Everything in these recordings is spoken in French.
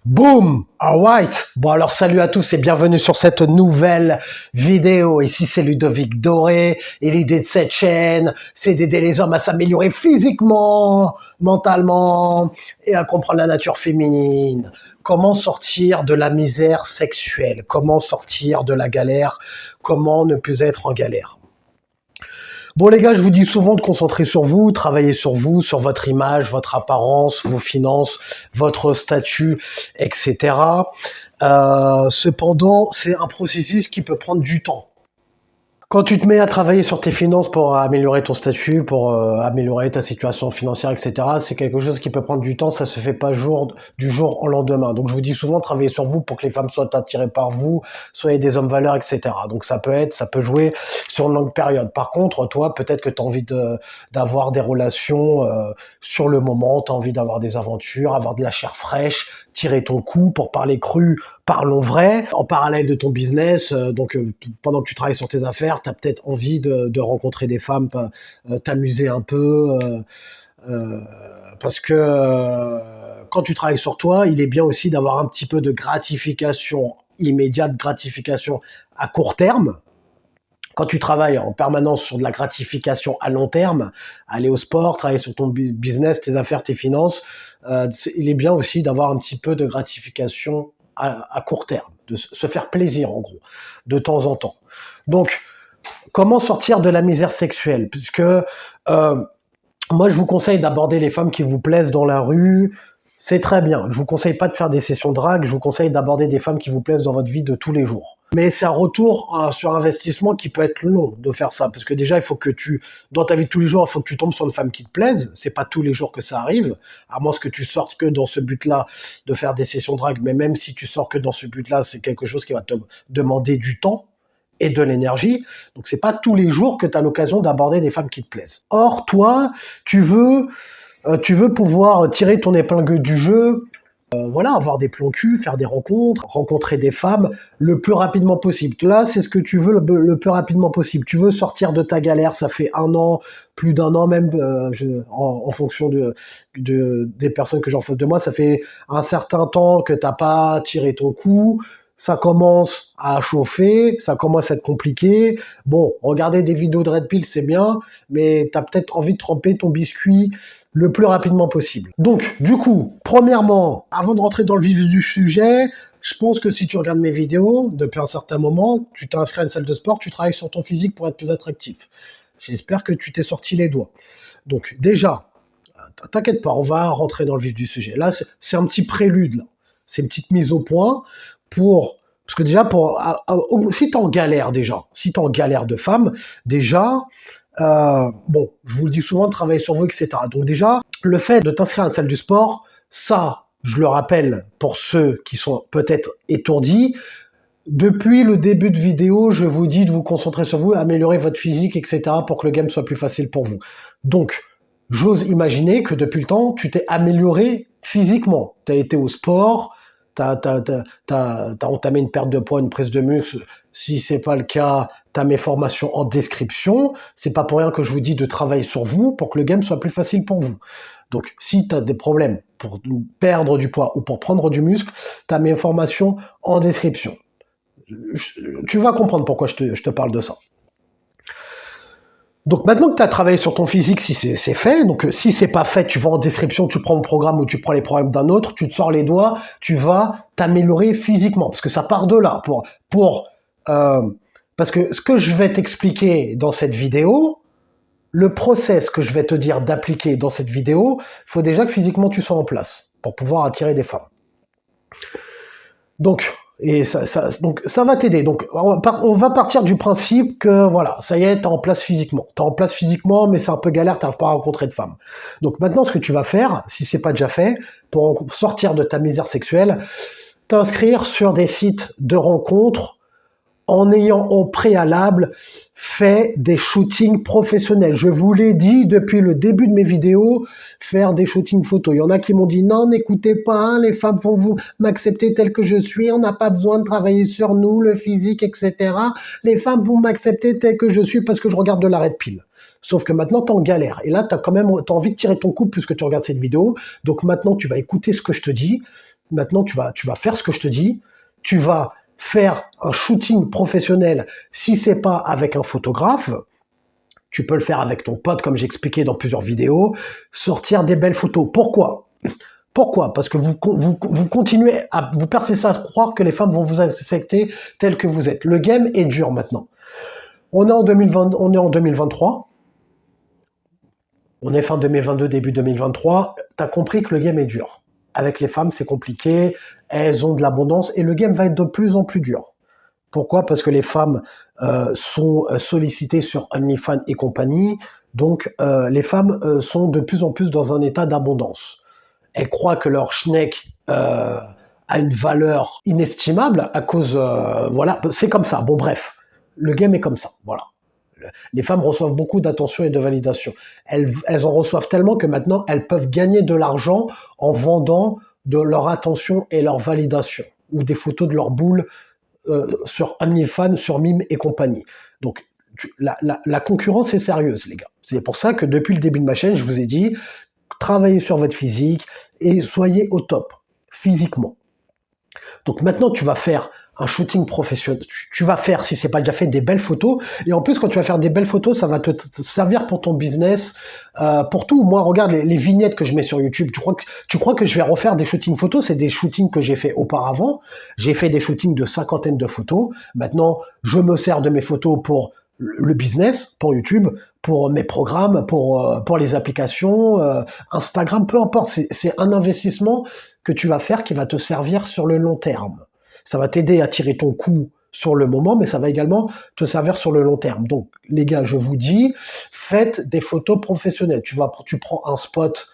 Boom! Alright! Bon alors salut à tous et bienvenue sur cette nouvelle vidéo. Ici c'est Ludovic Doré et l'idée de cette chaîne c'est d'aider les hommes à s'améliorer physiquement, mentalement et à comprendre la nature féminine. Comment sortir de la misère sexuelle? Comment sortir de la galère? Comment ne plus être en galère? Bon les gars, je vous dis souvent de concentrer sur vous, travailler sur vous, sur votre image, votre apparence, vos finances, votre statut, etc. Cependant, c'est un processus qui peut prendre du temps. Quand tu te mets à travailler sur tes finances pour améliorer ton statut, pour améliorer ta situation financière, etc., c'est quelque chose qui peut prendre du temps, ça se fait pas du jour au lendemain. Donc je vous dis souvent, travaillez sur vous pour que les femmes soient attirées par vous, soyez des hommes valeurs, etc. Donc ça peut jouer sur une longue période. Par contre, toi, peut-être que tu as envie d'avoir des relations sur le moment, tu as envie d'avoir des aventures, avoir de la chair fraîche, tirer ton coup, pour parler cru, parlons vrai, en parallèle de ton business. Pendant que tu travailles sur tes affaires, tu as peut-être envie de rencontrer des femmes, t'amuser un peu, parce que quand tu travailles sur toi, il est bien aussi d'avoir un petit peu de gratification immédiate, gratification à court terme. Quand tu travailles en permanence sur de la gratification à long terme, aller au sport, travailler sur ton business, tes affaires, tes finances, il est bien aussi d'avoir un petit peu de gratification à court terme, de se faire plaisir en gros, de temps en temps. Donc, comment sortir de la misère sexuelle? Puisque moi, je vous conseille d'aborder les femmes qui vous plaisent dans la rue. C'est très bien. Je vous conseille pas de faire des sessions de drague. Je vous conseille d'aborder des femmes qui vous plaisent dans votre vie de tous les jours. Mais c'est un retour sur investissement qui peut être long de faire ça. Parce que déjà, il faut que dans ta vie de tous les jours, il faut que tu tombes sur une femme qui te plaise. C'est pas tous les jours que ça arrive. À moins que tu sortes que dans ce but-là de faire des sessions de drague. Mais même si tu sors que dans ce but-là, c'est quelque chose qui va te demander du temps et de l'énergie. Donc c'est pas tous les jours que tu as l'occasion d'aborder des femmes qui te plaisent. Or, toi, tu veux pouvoir tirer ton épingle du jeu, voilà, avoir des plans cul, faire des rencontres, rencontrer des femmes le plus rapidement possible. Là, c'est ce que tu veux le plus rapidement possible. Tu veux sortir de ta galère, ça fait 1 an, plus d'1 an même, en fonction des personnes que j'ai en face de moi, ça fait un certain temps que t'as pas tiré ton coup. Ça commence à chauffer, ça commence à être compliqué. Bon, regarder des vidéos de Red Pill, c'est bien, mais tu as peut-être envie de tremper ton biscuit le plus rapidement possible. Donc, du coup, premièrement, avant de rentrer dans le vif du sujet, je pense que si tu regardes mes vidéos depuis un certain moment, tu t'inscris à une salle de sport, tu travailles sur ton physique pour être plus attractif. J'espère que tu t'es sorti les doigts. Donc, déjà, t'inquiète pas, on va rentrer dans le vif du sujet. Là, c'est un petit prélude, là. C'est une petite mise au point parce que déjà, si t'es en galère déjà, si t'es en galère de femme, déjà, bon, je vous le dis souvent, de travailler sur vous, etc. Donc déjà, le fait de t'inscrire à une salle du sport, ça, je le rappelle pour ceux qui sont peut-être étourdis, depuis le début de vidéo, je vous dis de vous concentrer sur vous, améliorer votre physique, etc. pour que le game soit plus facile pour vous. Donc, j'ose imaginer que depuis le temps, tu t'es amélioré physiquement. Tu as été au sport, t'as entamé une perte de poids, une prise de muscle. Si c'est pas le cas, t'as mes formations en description. C'est pas pour rien que je vous dis de travailler sur vous pour que le game soit plus facile pour vous. Donc, si tu as des problèmes pour perdre du poids ou pour prendre du muscle, t'as mes formations en description. Tu vas comprendre pourquoi je te parle de ça. Donc maintenant que tu as travaillé sur ton physique, si c'est fait, donc si c'est pas fait, tu vas en description, tu prends mon programme ou tu prends les programmes d'un autre, tu te sors les doigts, tu vas t'améliorer physiquement, parce que ça part de là. Parce que ce que je vais t'expliquer dans cette vidéo, le process que je vais te dire d'appliquer dans cette vidéo, il faut déjà que physiquement tu sois en place pour pouvoir attirer des femmes. Donc ça va t'aider. Donc, on va partir du principe que, voilà, ça y est, t'es en place physiquement. T'es en place physiquement, mais c'est un peu galère, t'arrives pas à rencontrer de femmes. Donc, maintenant, ce que tu vas faire, si c'est pas déjà fait, pour sortir de ta misère sexuelle, t'inscrire sur des sites de rencontres en ayant au préalable fait des shootings professionnels. Je vous l'ai dit depuis le début de mes vidéos, faire des shootings photos. Il y en a qui m'ont dit non, n'écoutez pas, hein, les femmes vont vous m'accepter tel que je suis, on n'a pas besoin de travailler sur nous, le physique, etc. Les femmes vont m'accepter tel que je suis parce que je regarde de la Red Pill. Sauf que maintenant, tu es en galère. Et là, tu as envie de tirer ton coup puisque tu regardes cette vidéo. Donc maintenant, tu vas écouter ce que je te dis. maintenant tu vas faire ce que je te dis, tu vas faire un shooting professionnel. Si c'est pas avec un photographe, tu peux le faire avec ton pote, comme j'expliquais dans plusieurs vidéos, sortir des belles photos. Pourquoi? Parce que vous continuez à vous persistez à croire que les femmes vont vous accepter tel que vous êtes. Le game est dur maintenant. On est en 2023. On est fin 2022, début 2023. Tu as compris que le game est dur. Avec les femmes, c'est compliqué. Elles ont de l'abondance et le game va être de plus en plus dur. Pourquoi? Parce que les femmes sont sollicitées sur OnlyFans et compagnie. Donc, les femmes sont de plus en plus dans un état d'abondance. Elles croient que leur schneck a une valeur inestimable à cause... voilà, c'est comme ça. Bon, bref, le game est comme ça. Voilà. Les femmes reçoivent beaucoup d'attention et de validation. Elles en reçoivent tellement que maintenant, elles peuvent gagner de l'argent en vendant de leur attention et leur validation ou des photos de leur boule sur OnlyFans, sur Mime et compagnie. Donc, la concurrence est sérieuse, les gars. C'est pour ça que depuis le début de ma chaîne, je vous ai dit, travaillez sur votre physique et soyez au top, physiquement. Donc maintenant, tu vas faire un shooting professionnel. Tu vas faire, si c'est pas déjà fait, des belles photos. Et en plus, quand tu vas faire des belles photos, ça va te servir pour ton business, pour tout. Moi, regarde les vignettes que je mets sur YouTube. Tu crois que je vais refaire des shootings photos? C'est des shootings que j'ai fait auparavant. J'ai fait des shootings de 50 de photos. Maintenant, je me sers de mes photos pour le business, pour YouTube, pour mes programmes, pour les applications, Instagram, peu importe. C'est un investissement que tu vas faire qui va te servir sur le long terme. Ça va t'aider à tirer ton coup sur le moment, mais ça va également te servir sur le long terme. Donc, les gars, je vous dis, faites des photos professionnelles. Tu prends un spot,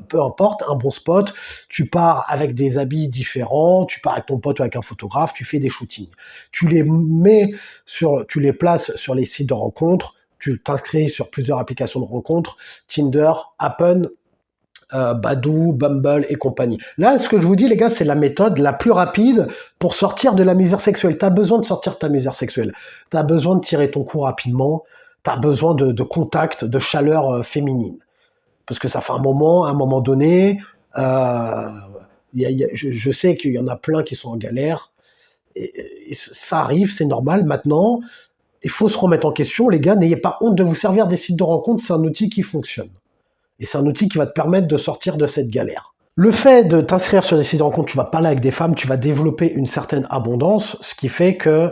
peu importe, un bon spot, tu pars avec des habits différents, tu pars avec ton pote ou avec un photographe, tu fais des shootings. Tu les places sur les sites de rencontres, tu t'inscris sur plusieurs applications de rencontres, Tinder, Happn, Badoo, Bumble et compagnie. Là, ce que je vous dis, les gars, c'est la méthode la plus rapide pour sortir de la misère sexuelle. Tu as besoin de sortir de ta misère sexuelle. Tu as besoin de tirer ton coup rapidement. Tu as besoin de contact, de chaleur féminine. Parce que ça fait à un moment donné, je sais qu'il y en a plein qui sont en galère. Et ça arrive, c'est normal. Maintenant, il faut se remettre en question. Les gars, n'ayez pas honte de vous servir des sites de rencontres. C'est un outil qui fonctionne. Et c'est un outil qui va te permettre de sortir de cette galère. Le fait de t'inscrire sur des sites de rencontres, tu vas parler avec des femmes, tu vas développer une certaine abondance, ce qui fait que...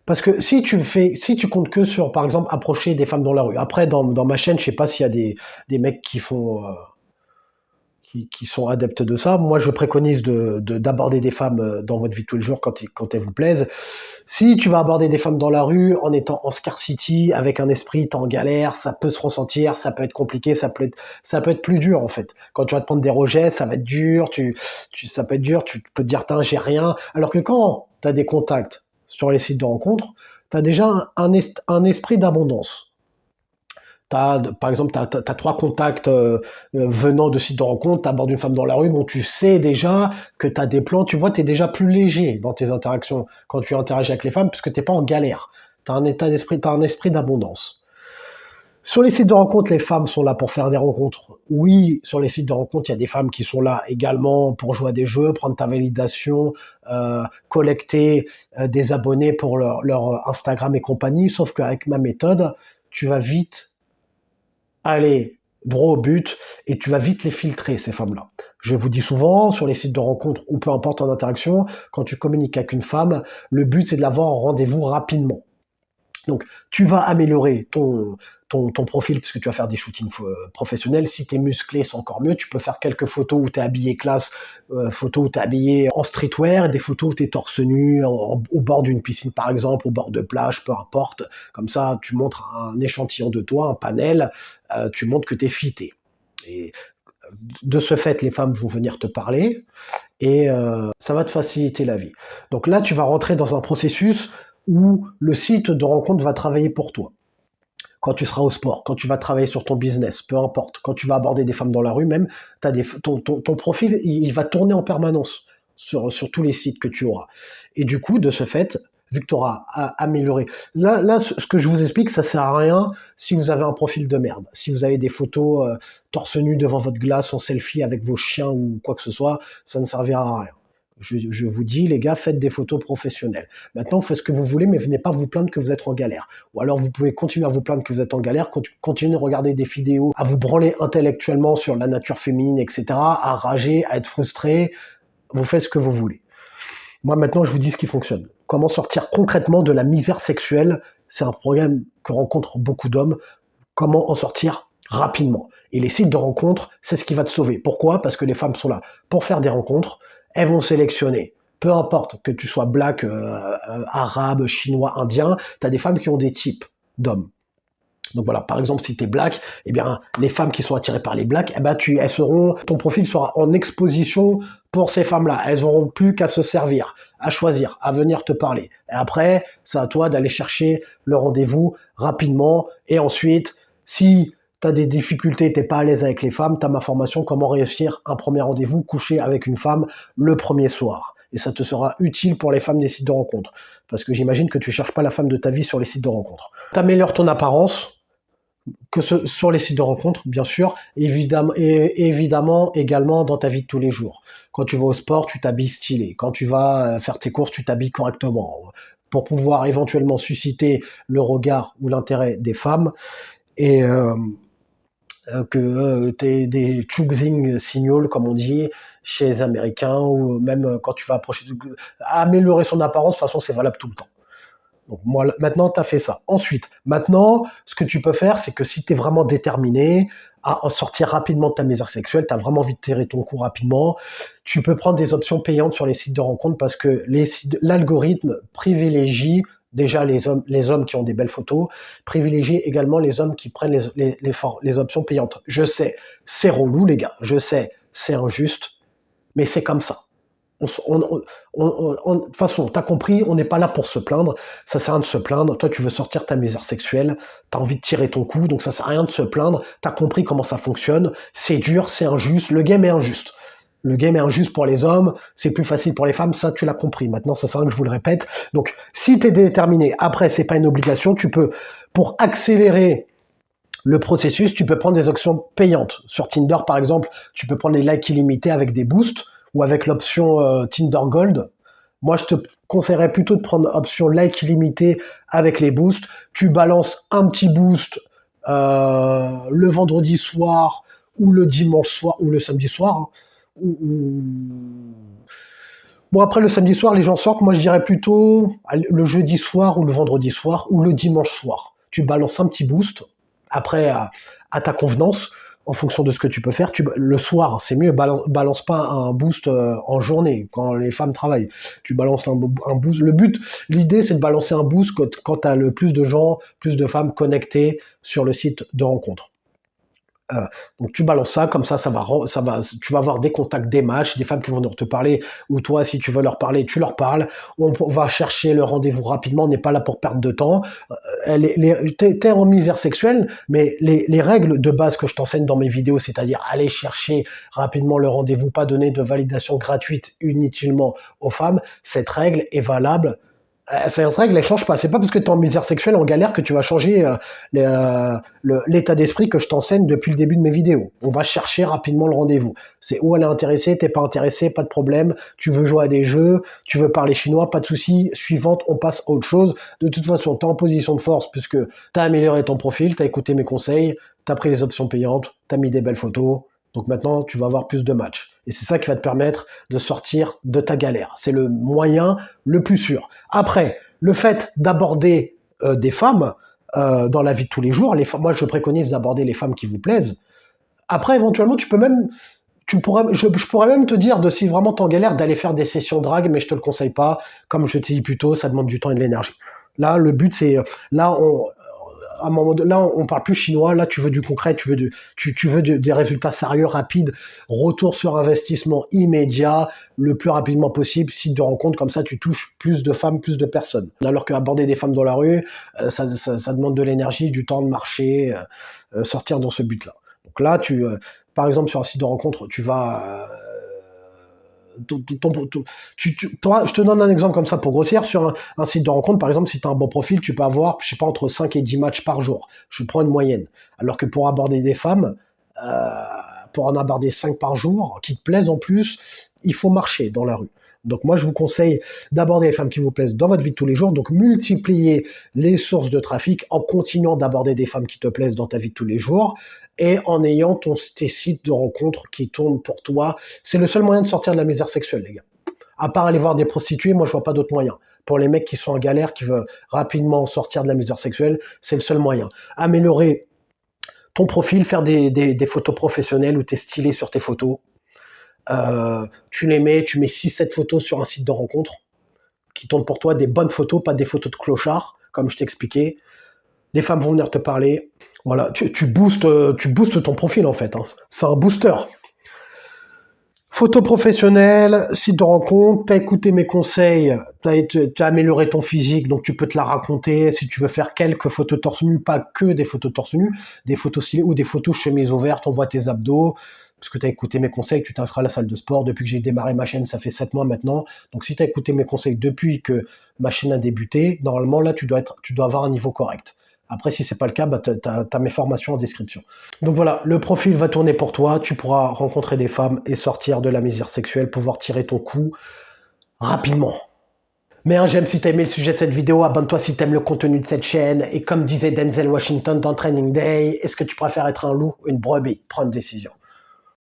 Parce que si tu comptes que sur, par exemple, approcher des femmes dans la rue. Après, dans ma chaîne, je sais pas s'il y a des mecs qui font... qui sont adeptes de ça. Moi, je préconise d'aborder des femmes dans votre vie de tous les jours quand elles vous plaisent. Si tu vas aborder des femmes dans la rue en étant en scarcity, avec un esprit, t'es en galère, ça peut se ressentir, ça peut être compliqué, ça peut être plus dur en fait. Quand tu vas te prendre des rejets, ça va être dur, ça peut être dur, tu peux te dire, j'ai rien. Alors que quand tu as des contacts sur les sites de rencontres, tu as déjà un esprit d'abondance. Par exemple, tu as 3 contacts venant de sites de rencontres, tu abordes une femme dans la rue, bon, tu sais déjà que tu as des plans, tu vois, tu es déjà plus léger dans tes interactions quand tu interagis avec les femmes, puisque tu n'es pas en galère. Tu as un état d'esprit, tu as un esprit d'abondance. Sur les sites de rencontres, les femmes sont là pour faire des rencontres. Oui, sur les sites de rencontres, il y a des femmes qui sont là également pour jouer à des jeux, prendre ta validation, collecter des abonnés pour leur Instagram et compagnie, sauf qu'avec ma méthode, tu vas vite aller droit au but et tu vas vite les filtrer, ces femmes-là. Je vous dis souvent, sur les sites de rencontres ou peu importe en interaction, quand tu communiques avec une femme, le but c'est de l'avoir en rendez-vous rapidement. Donc, tu vas améliorer ton profil puisque tu vas faire des shootings professionnels. Si tu es musclé, c'est encore mieux. Tu peux faire quelques photos où tu es habillé classe, photos où tu es habillé en streetwear, des photos où tu es torse nu, au bord d'une piscine par exemple, au bord de plage, peu importe. Comme ça, tu montres un échantillon de toi, un panel, tu montres que tu es fité. Et de ce fait, les femmes vont venir te parler et ça va te faciliter la vie. Donc là, tu vas rentrer dans un processus où le site de rencontre va travailler pour toi. Quand tu seras au sport, quand tu vas travailler sur ton business, peu importe, quand tu vas aborder des femmes dans la rue même, ton profil, il va tourner en permanence sur tous les sites que tu auras. Et du coup, de ce fait, vu que tu auras amélioré. Là, ce que je vous explique, ça sert à rien si vous avez un profil de merde. Si vous avez des photos torse nu devant votre glace en selfie avec vos chiens ou quoi que ce soit, ça ne servira à rien. Je vous dis, les gars, faites des photos professionnelles. Maintenant, faites ce que vous voulez, mais venez pas vous plaindre que vous êtes en galère. Ou alors, vous pouvez continuer à vous plaindre que vous êtes en galère, continuer à regarder des vidéos, à vous branler intellectuellement sur la nature féminine, etc., à rager, à être frustré. Vous faites ce que vous voulez. Moi, maintenant, je vous dis ce qui fonctionne. Comment sortir concrètement de la misère sexuelle? C'est un problème que rencontrent beaucoup d'hommes. Comment en sortir rapidement? Et les sites de rencontres, c'est ce qui va te sauver. Pourquoi? Parce que les femmes sont là pour faire des rencontres. Elles vont sélectionner. Peu importe que tu sois black, arabe, chinois, indien, tu as des femmes qui ont des types d'hommes. Donc voilà, par exemple, si tu es black, eh bien, les femmes qui sont attirées par les blacks, eh ben, ton profil sera en exposition pour ces femmes-là. Elles n'auront plus qu'à se servir, à choisir, à venir te parler. Et après, c'est à toi d'aller chercher le rendez-vous rapidement. Et ensuite, si tu as des difficultés, tu n'es pas à l'aise avec les femmes, tu as ma formation Comment réussir un premier rendez-vous, coucher avec une femme le premier soir. Et ça te sera utile pour les femmes des sites de rencontres. Parce que j'imagine que tu ne cherches pas la femme de ta vie sur les sites de rencontres. Tu améliores ton apparence, sur les sites de rencontres, bien sûr, évidemment, et évidemment également dans ta vie de tous les jours. Quand tu vas au sport, tu t'habilles stylé. Quand tu vas faire tes courses, tu t'habilles correctement pour pouvoir éventuellement susciter le regard ou l'intérêt des femmes et que tu aies des choosing signals, comme on dit, chez les Américains, ou même quand tu vas approcher, améliorer son apparence, de toute façon, c'est valable tout le temps. Donc moi, maintenant, tu as fait ça. Ensuite, maintenant, ce que tu peux faire, c'est que si tu es vraiment déterminé à en sortir rapidement de ta misère sexuelle, tu as vraiment envie de tirer ton coup rapidement, tu peux prendre des options payantes sur les sites de rencontres parce que l'algorithme privilégie déjà les hommes qui ont des belles photos, privilégie également les hommes qui prennent les options payantes. Je sais, c'est relou les gars, je sais, c'est injuste, mais c'est comme ça. De toute façon, t'as compris, on n'est pas là pour se plaindre, ça sert à rien de se plaindre, toi tu veux sortir ta misère sexuelle, t'as envie de tirer ton coup, donc ça sert à rien de se plaindre, t'as compris comment ça fonctionne, c'est dur, c'est injuste, le game est injuste. Le game est injuste pour les hommes, c'est plus facile pour les femmes, ça tu l'as compris, maintenant ça sert à rien que je vous le répète. Donc si t'es déterminé, après c'est pas une obligation, tu peux, pour accélérer le processus, tu peux prendre des options payantes. Sur Tinder par exemple, tu peux prendre les likes illimités avec des boosts, ou avec l'option Tinder Gold. Moi, je te conseillerais plutôt de prendre l'option like illimité avec les boosts. Tu balances un petit boost le vendredi soir ou le dimanche soir ou le samedi soir. Hein. Bon, après le samedi soir, les gens sortent. Moi, je dirais plutôt le jeudi soir ou le vendredi soir ou le dimanche soir. Tu balances un petit boost après à ta convenance. En fonction de ce que tu peux faire, le soir, c'est mieux, balance pas un boost en journée, quand les femmes travaillent. Tu balances un boost. L'idée, c'est de balancer un boost quand tu as le plus de gens, plus de femmes connectées sur le site de rencontre. Donc tu balances ça, comme ça tu vas avoir des contacts, des matchs, des femmes qui vont te parler, ou toi, si tu veux leur parler, tu leur parles. On va chercher le rendez-vous rapidement, on n'est pas là pour perdre de temps. T'es en misère sexuelle, mais les règles de base que je t'enseigne dans mes vidéos, c'est-à-dire aller chercher rapidement le rendez-vous, pas donner de validation gratuite inutilement aux femmes, cette règle est valable. Cette règle, elle change pas. C'est pas parce que tu es en misère sexuelle, en galère, que tu vas changer l'état d'esprit que je t'enseigne depuis le début de mes vidéos. On va chercher rapidement le rendez-vous. C'est où elle est intéressée, t'es pas intéressé, pas de problème. Tu veux jouer à des jeux, tu veux parler chinois, pas de souci. Suivante, on passe à autre chose. De toute façon, tu es en position de force puisque tu as amélioré ton profil, tu as écouté mes conseils, tu as pris les options payantes, tu as mis des belles photos. Donc maintenant, tu vas avoir plus de matchs. Et c'est ça qui va te permettre de sortir de ta galère. C'est le moyen le plus sûr. Après, le fait d'aborder des femmes dans la vie de tous les jours, moi je préconise d'aborder les femmes qui vous plaisent. Après, éventuellement, je pourrais même te dire, si vraiment t'es en galère, d'aller faire des sessions drague, mais je te le conseille pas. Comme je t'ai dit plus tôt, ça demande du temps et de l'énergie. Là, le but, c'est... à un moment là, on parle plus chinois. Là, tu veux du concret, tu veux des résultats sérieux, rapides, retour sur investissement immédiat, le plus rapidement possible, site de rencontre, comme ça, tu touches plus de femmes, plus de personnes. Alors qu'aborder des femmes dans la rue, ça demande de l'énergie, du temps de marcher, sortir dans ce but-là. Donc là, par exemple, sur un site de rencontre, tu vas je te donne un exemple comme ça pour grossir. Sur un site de rencontre, par exemple, si tu as un bon profil, tu peux avoir, je sais pas, entre 5 et 10 matchs par jour. Je prends une moyenne. Alors que pour aborder des femmes, pour en aborder 5 par jour, qui te plaisent en plus, il faut marcher dans la rue. Donc moi, je vous conseille d'aborder les femmes qui vous plaisent dans votre vie de tous les jours. Donc multiplier les sources de trafic en continuant d'aborder des femmes qui te plaisent dans ta vie de tous les jours et en ayant tes sites de rencontres qui tournent pour toi. C'est le seul moyen de sortir de la misère sexuelle, les gars. À part aller voir des prostituées, moi, je vois pas d'autre moyen. Pour les mecs qui sont en galère, qui veulent rapidement sortir de la misère sexuelle, c'est le seul moyen. Améliorer ton profil, faire des photos professionnelles où tu es stylé sur tes photos. Tu mets 6-7 photos sur un site de rencontre qui tournent pour toi, des bonnes photos, pas des photos de clochards, comme je t'expliquais. Les femmes vont venir te parler. Voilà, tu boostes ton profil en fait. Hein. C'est un booster. Photo professionnelle, site de rencontre, t'as écouté mes conseils, t'as amélioré ton physique, donc tu peux te la raconter. Si tu veux faire quelques photos torse nu, pas que des photos torse nu, des photos stylées ou des photos chemise ouverte, on voit tes abdos, parce que t'as écouté mes conseils, tu t'inscris à la salle de sport. Depuis que j'ai démarré ma chaîne, ça fait 7 mois maintenant. Donc si t'as écouté mes conseils depuis que ma chaîne a débuté, normalement là, tu dois avoir un niveau correct. Après, si c'est pas le cas, bah, t'as mes formations en description. Donc voilà, le profil va tourner pour toi. Tu pourras rencontrer des femmes et sortir de la misère sexuelle, pouvoir tirer ton coup rapidement. Mets un j'aime si t'as aimé le sujet de cette vidéo, abonne-toi si t'aimes le contenu de cette chaîne. Et comme disait Denzel Washington dans Training Day, est-ce que tu préfères être un loup ou une brebis? Prends une décision.